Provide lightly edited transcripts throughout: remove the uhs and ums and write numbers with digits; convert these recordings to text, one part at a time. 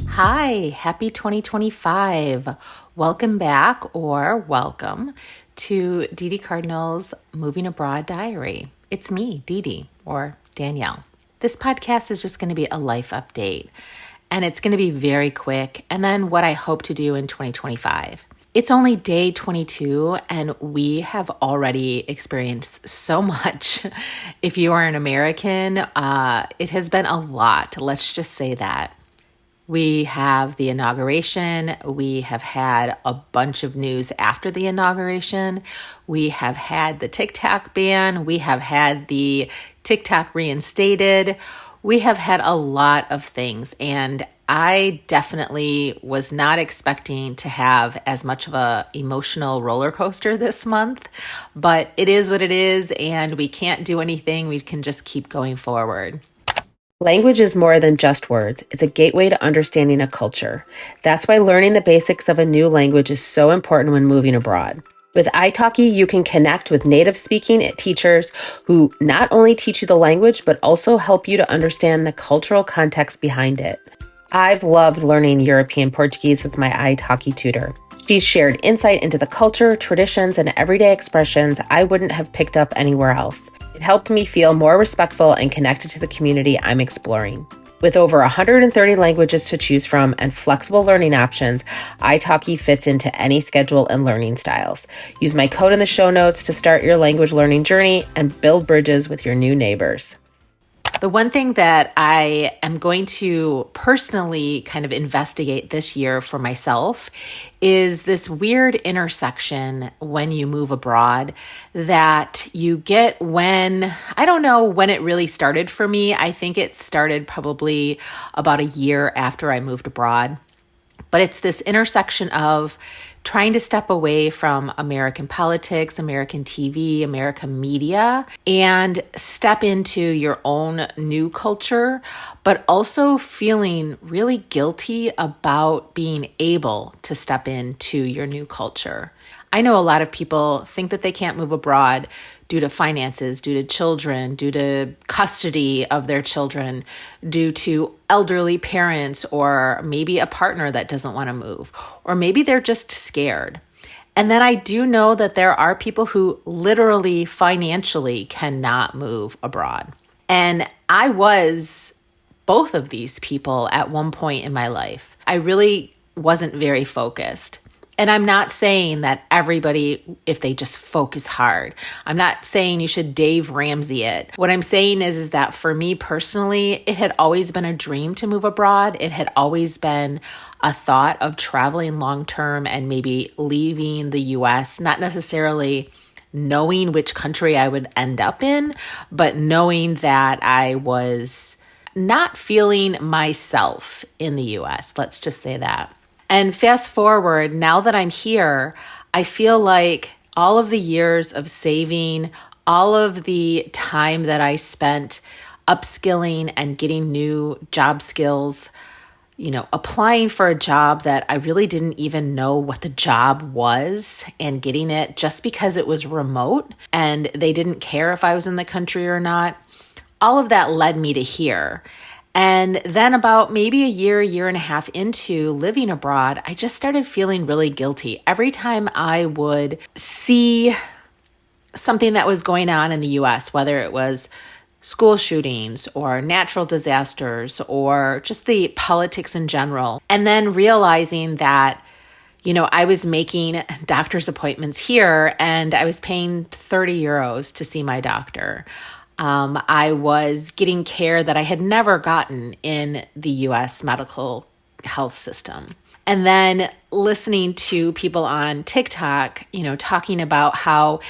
Hi, happy 2025. Welcome back or welcome to Dee Cardinal's Moving Abroad Diary. It's me, Dee, or Danielle. This podcast is just going to be a life update, and it's going to be very quick, and then what I hope to do in 2025. It's only day 22, and we have already experienced so much. If you are an American, it has been a lot. Let's just say that. We have the inauguration. We have had a bunch of news after the inauguration. We have had the TikTok ban. We have had the TikTok reinstated. We have had a lot of things, and I definitely was not expecting to have as much of a emotional roller coaster this month, but it is what it is, and we can't do anything. We can just keep going forward. Language is more than just words. It's a gateway to understanding a culture. That's why learning the basics of a new language is so important when moving abroad. With italki, you can connect with native-speaking teachers who not only teach you the language, but also help you to understand the cultural context behind it. I've loved learning European Portuguese with my italki tutor. She's shared insight into the culture, traditions, and everyday expressions I wouldn't have picked up anywhere else. It helped me feel more respectful and connected to the community I'm exploring. With over 130 languages to choose from and flexible learning options, italki fits into any schedule and learning styles. Use my code in the show notes to start your language learning journey and build bridges with your new neighbors. The one thing that I am going to personally kind of investigate this year for myself is this weird intersection when you move abroad that you get when, I don't know when it really started for me. I think it started probably about a year after I moved abroad. But it's this intersection of trying to step away from American politics, American TV, American media, and step into your own new culture, but also feeling really guilty about being able to step into your new culture. I know a lot of people think that they can't move abroad due to finances, due to children, due to custody of their children, due to elderly parents, or maybe a partner that doesn't want to move, or maybe they're just scared. And then I do know that there are people who literally financially cannot move abroad. And I was both of these people at one point in my life. I really wasn't very focused. And I'm not saying that everybody, if they just focus hard, I'm not saying you should Dave Ramsey it. What I'm saying is that for me personally, it had always been a dream to move abroad. It had always been a thought of traveling long-term and maybe leaving the US, not necessarily knowing which country I would end up in, but knowing that I was not feeling myself in the US. Let's just say that. And fast forward, now that I'm here, I feel like all of the years of saving, all of the time that I spent upskilling and getting new job skills, applying for a job that I really didn't even know what the job was and getting it just because it was remote and they didn't care if I was in the country or not. All of that led me to here. And then about maybe a year and a half into living abroad, I just started feeling really guilty. Every time I would see something that was going on in the US, whether it was school shootings or natural disasters or just the politics in general, and then realizing that, I was making doctor's appointments here and I was paying 30 euros to see my doctor. I was getting care that I had never gotten in the US medical health system. And then listening to people on TikTok, talking about how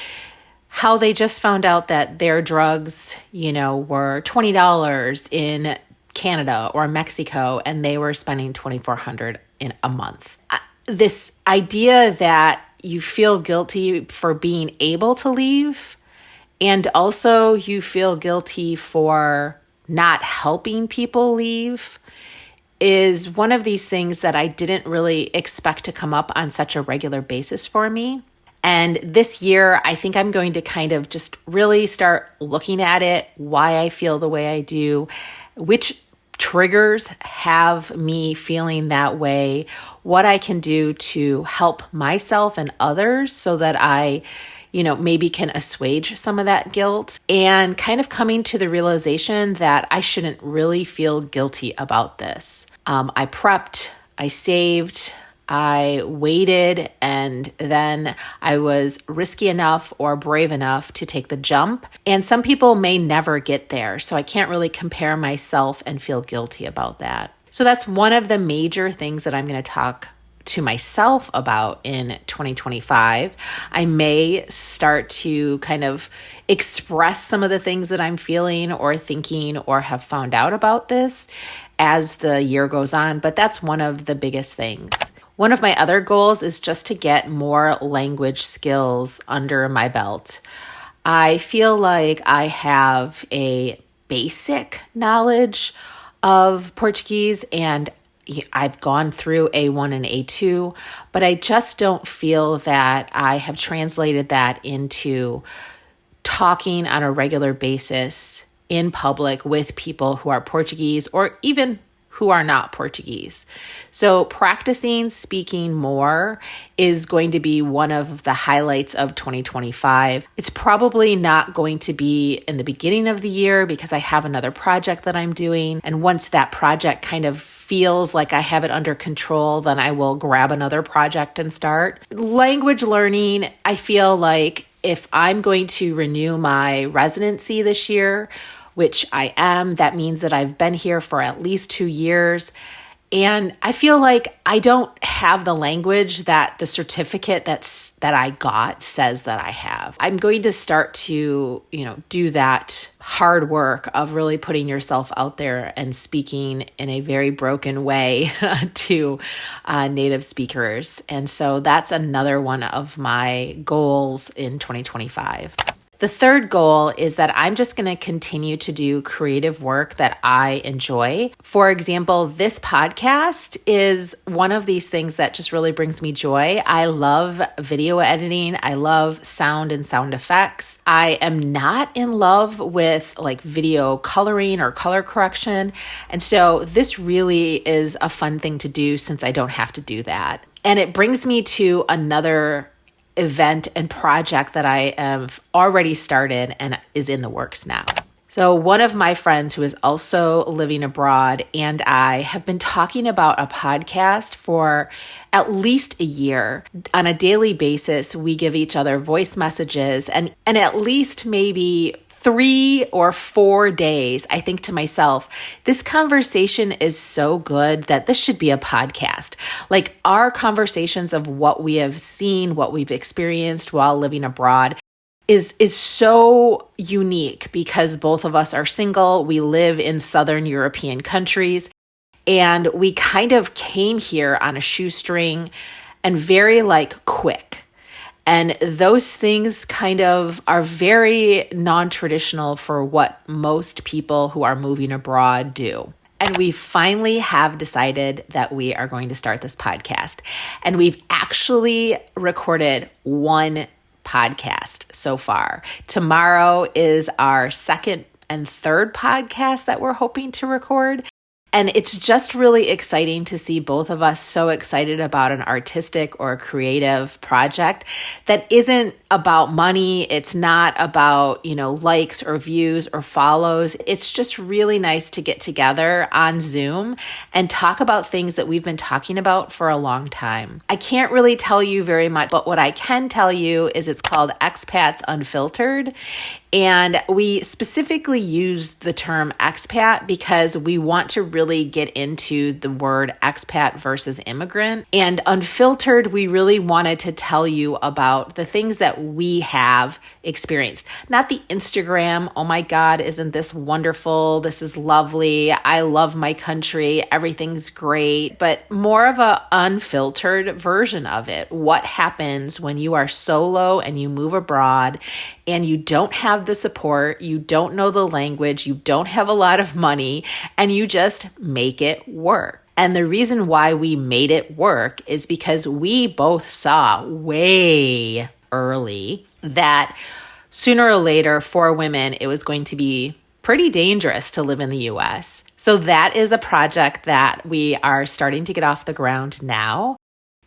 they just found out that their drugs, were $20 in Canada or Mexico, and they were spending $2,400 in a month. This idea that you feel guilty for being able to leave, and also you feel guilty for not helping people leave, is one of these things that I didn't really expect to come up on such a regular basis for me. And this year, I think I'm going to kind of just really start looking at it, why I feel the way I do, which triggers have me feeling that way, what I can do to help myself and others so that I maybe can assuage some of that guilt, and kind of coming to the realization that I shouldn't really feel guilty about this. I prepped, I saved, I waited, and then I was risky enough or brave enough to take the jump. And some people may never get there, so I can't really compare myself and feel guilty about that. So that's one of the major things that I'm going to talk to myself about in 2025. I may start to kind of express some of the things that I'm feeling or thinking or have found out about this as the year goes on, but that's one of the biggest things. One of my other goals is just to get more language skills under my belt. I feel like I have a basic knowledge of Portuguese, and I've gone through A1 and A2, but I just don't feel that I have translated that into talking on a regular basis in public with people who are Portuguese or even who are not Portuguese. So practicing speaking more is going to be one of the highlights of 2025. It's probably not going to be in the beginning of the year because I have another project that I'm doing. And once that project kind of feels like I have it under control, then I will grab another project and start. Language learning, I feel like if I'm going to renew my residency this year, which I am, that means that I've been here for at least 2 years. And I feel like I don't have the language that the certificate that I got says that I have. I'm going to start to, do that hard work of really putting yourself out there and speaking in a very broken way to native speakers. And so that's another one of my goals in 2025. The third goal is that I'm just going to continue to do creative work that I enjoy. For example, this podcast is one of these things that just really brings me joy. I love video editing. I love sound and sound effects. I am not in love with like video coloring or color correction. And so this really is a fun thing to do since I don't have to do that. And it brings me to another event and project that I have already started and is in the works now. So one of my friends who is also living abroad and I have been talking about a podcast for at least a year. On a daily basis, we give each other voice messages and at least maybe 3 or 4 days, I think to myself, this conversation is so good that this should be a podcast. Like our conversations of what we have seen, what we've experienced while living abroad is so unique because both of us are single. We live in Southern European countries and we kind of came here on a shoestring and very quick. And those things kind of are very non-traditional for what most people who are moving abroad do. And we finally have decided that we are going to start this podcast. And we've actually recorded 1 podcast so far. Tomorrow is our second and third podcast that we're hoping to record. And it's just really exciting to see both of us so excited about an artistic or a creative project that isn't about money. It's not about, likes or views or follows. It's just really nice to get together on Zoom and talk about things that we've been talking about for a long time. I can't really tell you very much, but what I can tell you is it's called Expats Unfiltered. And we specifically used the term expat because we want to really get into the word expat versus immigrant. And unfiltered, we really wanted to tell you about the things that we have experienced. Not the Instagram, oh my God, isn't this wonderful? This is lovely. I love my country. Everything's great. But more of an unfiltered version of it. What happens when you are solo and you move abroad and you don't have the support, you don't know the language, you don't have a lot of money, and you just make it work. And the reason why we made it work is because we both saw way early that sooner or later for women, it was going to be pretty dangerous to live in the US. So that is a project that we are starting to get off the ground now.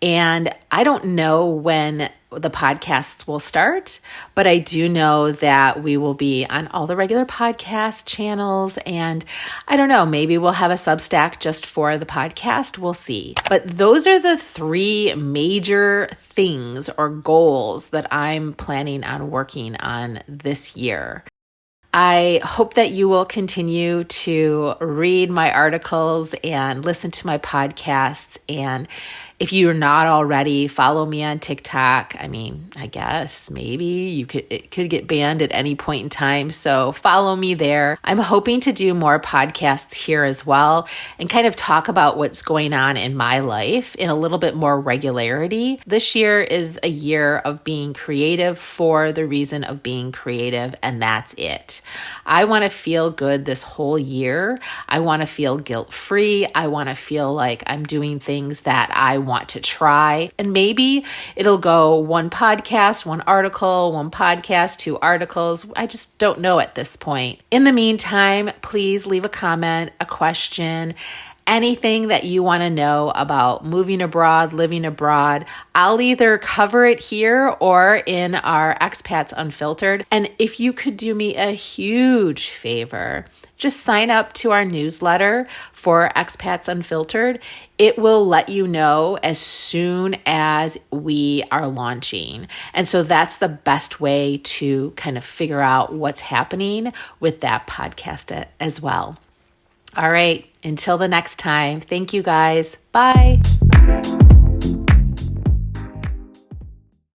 And I don't know when the podcasts will start, but I do know that we will be on all the regular podcast channels. And I don't know, maybe we'll have a Substack just for the podcast. We'll see. But those are the three major things or goals that I'm planning on working on this year. I hope that you will continue to read my articles and listen to my podcasts. And if you're not already, follow me on TikTok. I mean, I guess maybe it could get banned at any point in time. So follow me there. I'm hoping to do more podcasts here as well and kind of talk about what's going on in my life in a little bit more regularity. This year is a year of being creative for the reason of being creative, and that's it. I want to feel good this whole year. I want to feel guilt-free. I want to feel like I'm doing things that I want to try. And maybe it'll go one podcast, one article, one podcast, two articles. I just don't know at this point. In the meantime, please leave a comment, a question, anything that you want to know about moving abroad, living abroad. I'll either cover it here or in our Expats Unfiltered. And if you could do me a huge favor, just sign up to our newsletter for Expats Unfiltered. It will let you know as soon as we are launching. And so that's the best way to kind of figure out what's happening with that podcast as well. All right, until the next time, thank you guys. Bye.